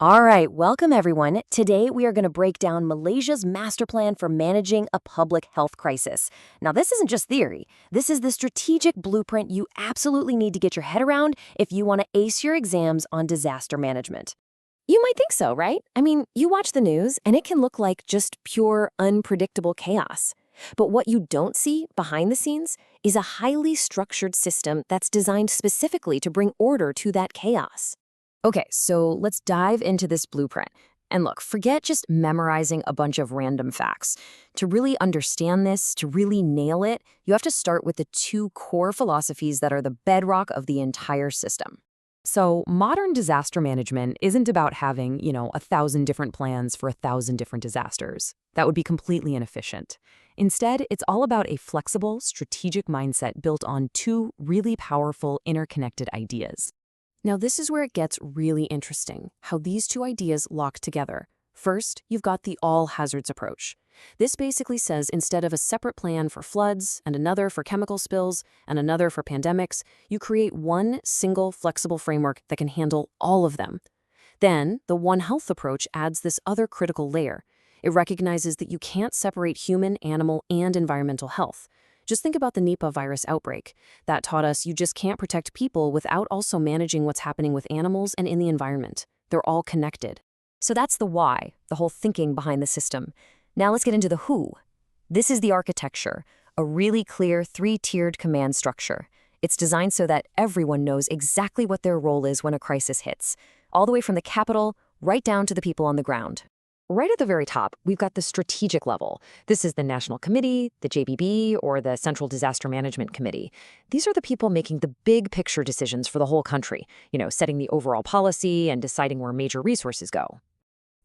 All right, welcome everyone. Today we are going to break down Malaysia's master plan for managing a public health crisis. Now, this isn't just theory. This is the strategic blueprint you absolutely need to get your head around if you want to ace your exams on disaster management. You might think so, right? I mean, you watch the news and it can look like just pure, unpredictable chaos. But what you don't see behind the scenes is a highly structured system that's designed specifically to bring order to that chaos. Okay, so let's dive into this blueprint. And look, forget just memorizing a bunch of random facts. To really understand this, to really nail it, you have to start with the two core philosophies that are the bedrock of the entire system. So, modern disaster management isn't about having, 1,000 different plans for 1,000 different disasters. That would be completely inefficient. Instead, it's all about a flexible, strategic mindset built on two really powerful, interconnected ideas. Now, this is where it gets really interesting, how these two ideas lock together. First, you've got the all hazards approach. This basically says instead of a separate plan for floods and another for chemical spills and another for pandemics, you create one single flexible framework that can handle all of them. Then, the One Health approach adds this other critical layer. It recognizes that you can't separate human, animal, and environmental health. Just think about the Nipah virus outbreak. That taught us you just can't protect people without also managing what's happening with animals and in the environment. They're all connected. So that's the why, the whole thinking behind the system. Now let's get into the who. This is the architecture, a really clear three-tiered command structure. It's designed so that everyone knows exactly what their role is when a crisis hits, all the way from the capital right down to the people on the ground. Right at the very top, we've got the strategic level. This is the National Committee, the JBB, or the Central Disaster Management Committee. These are the people making the big picture decisions for the whole country, setting the overall policy and deciding where major resources go.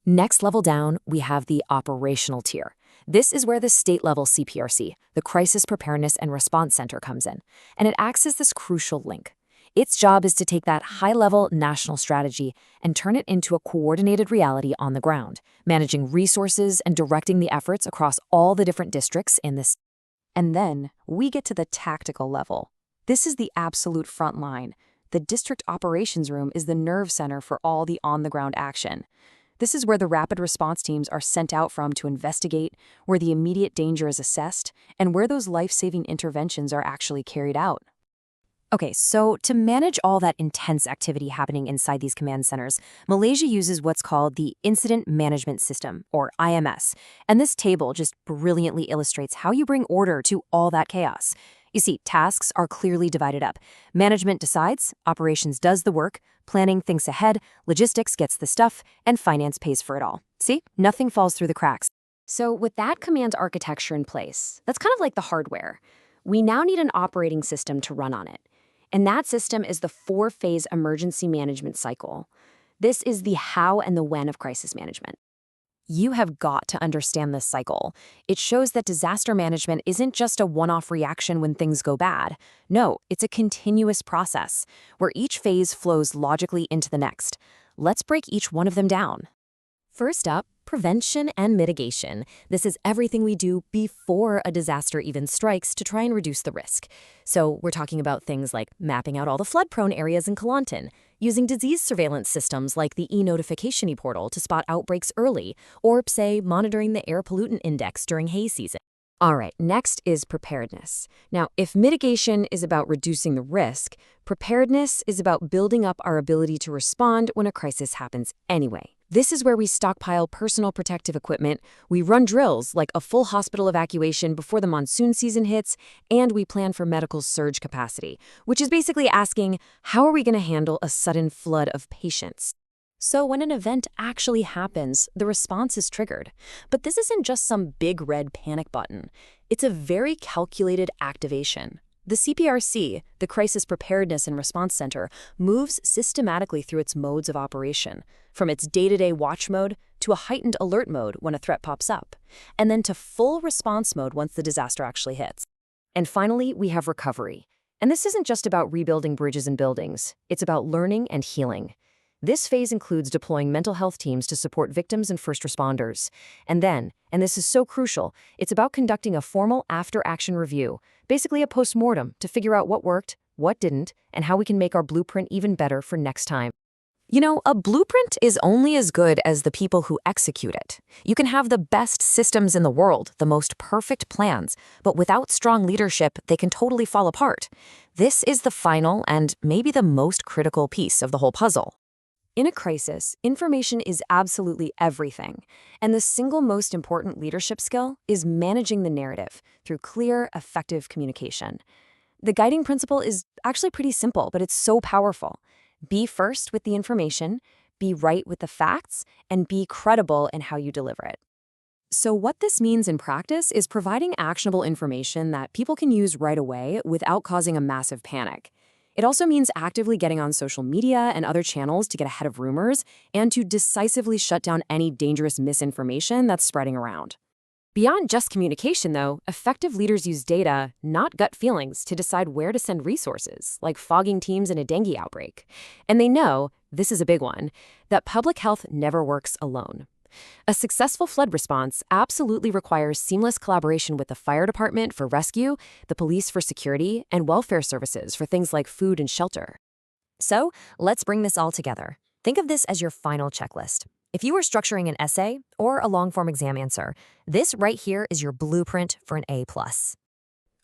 Next level down, we have the operational tier. This is where the state-level CPRC, the Crisis Preparedness and Response Center, comes in, and it acts as this crucial link. Its job is to take that high-level national strategy and turn it into a coordinated reality on the ground, managing resources and directing the efforts across all the different districts in this. And then we get to the tactical level. This is the absolute front line. The district operations room is the nerve center for all the on-the-ground action. This is where the rapid response teams are sent out from to investigate, where the immediate danger is assessed, and where those life-saving interventions are actually carried out. Okay, so to manage all that intense activity happening inside these command centers, Malaysia uses what's called the Incident Management System, or IMS. And this table just brilliantly illustrates how you bring order to all that chaos. You see, tasks are clearly divided up. Management decides, operations does the work, planning thinks ahead, logistics gets the stuff, and finance pays for it all. See, nothing falls through the cracks. So with that command architecture in place, that's kind of like the hardware. We now need an operating system to run on it. And that system is the four-phase emergency management cycle. This is the how and the when of crisis management. You have got to understand this cycle. It shows that disaster management isn't just a one-off reaction when things go bad. No, it's a continuous process, where each phase flows logically into the next. Let's break each one of them down. First up, prevention and mitigation. This is everything we do before a disaster even strikes to try and reduce the risk. So we're talking about things like mapping out all the flood-prone areas in Kelantan, using disease surveillance systems like the e-notification portal to spot outbreaks early, or, say, monitoring the air pollutant index during hay season. All right, next is preparedness. Now, if mitigation is about reducing the risk, preparedness is about building up our ability to respond when a crisis happens anyway. This is where we stockpile personal protective equipment, we run drills like a full hospital evacuation before the monsoon season hits, and we plan for medical surge capacity, which is basically asking, how are we going to handle a sudden flood of patients? So when an event actually happens, the response is triggered. But this isn't just some big red panic button. It's a very calculated activation. The CPRC, the Crisis Preparedness and Response Center, moves systematically through its modes of operation, from its day-to-day watch mode to a heightened alert mode when a threat pops up, and then to full response mode once the disaster actually hits. And finally, we have recovery. And this isn't just about rebuilding bridges and buildings. It's about learning and healing. This phase includes deploying mental health teams to support victims and first responders. And then, and this is so crucial, it's about conducting a formal after-action review, basically a post-mortem, to figure out what worked, what didn't, and how we can make our blueprint even better for next time. You know, a blueprint is only as good as the people who execute it. You can have the best systems in the world, the most perfect plans, but without strong leadership, they can totally fall apart. This is the final and maybe the most critical piece of the whole puzzle. In a crisis, information is absolutely everything, and the single most important leadership skill is managing the narrative through clear, effective communication. The guiding principle is actually pretty simple, but it's so powerful. Be first with the information, be right with the facts, and be credible in how you deliver it. So what this means in practice is providing actionable information that people can use right away without causing a massive panic. It also means actively getting on social media and other channels to get ahead of rumors and to decisively shut down any dangerous misinformation that's spreading around. Beyond just communication, though, effective leaders use data, not gut feelings, to decide where to send resources, like fogging teams in a dengue outbreak. And they know, this is a big one, that public health never works alone. A successful flood response absolutely requires seamless collaboration with the fire department for rescue, the police for security, and welfare services for things like food and shelter. So, let's bring this all together. Think of this as your final checklist. If you were structuring an essay or a long-form exam answer, this right here is your blueprint for an A+.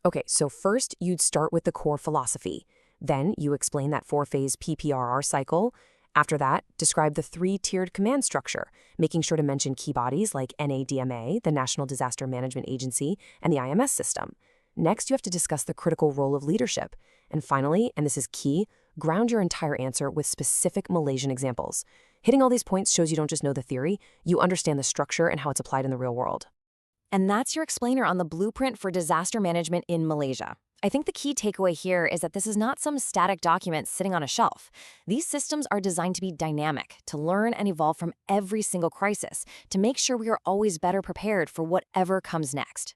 Okay, so first you'd start with the core philosophy. Then you explain that four-phase PPRR cycle. After that, describe the three-tiered command structure, making sure to mention key bodies like NADMA, the National Disaster Management Agency, and the IMS system. Next, you have to discuss the critical role of leadership. And finally, and this is key, ground your entire answer with specific Malaysian examples. Hitting all these points shows you don't just know the theory, you understand the structure and how it's applied in the real world. And that's your explainer on the blueprint for disaster management in Malaysia. I think the key takeaway here is that this is not some static document sitting on a shelf. These systems are designed to be dynamic, to learn and evolve from every single crisis, to make sure we are always better prepared for whatever comes next.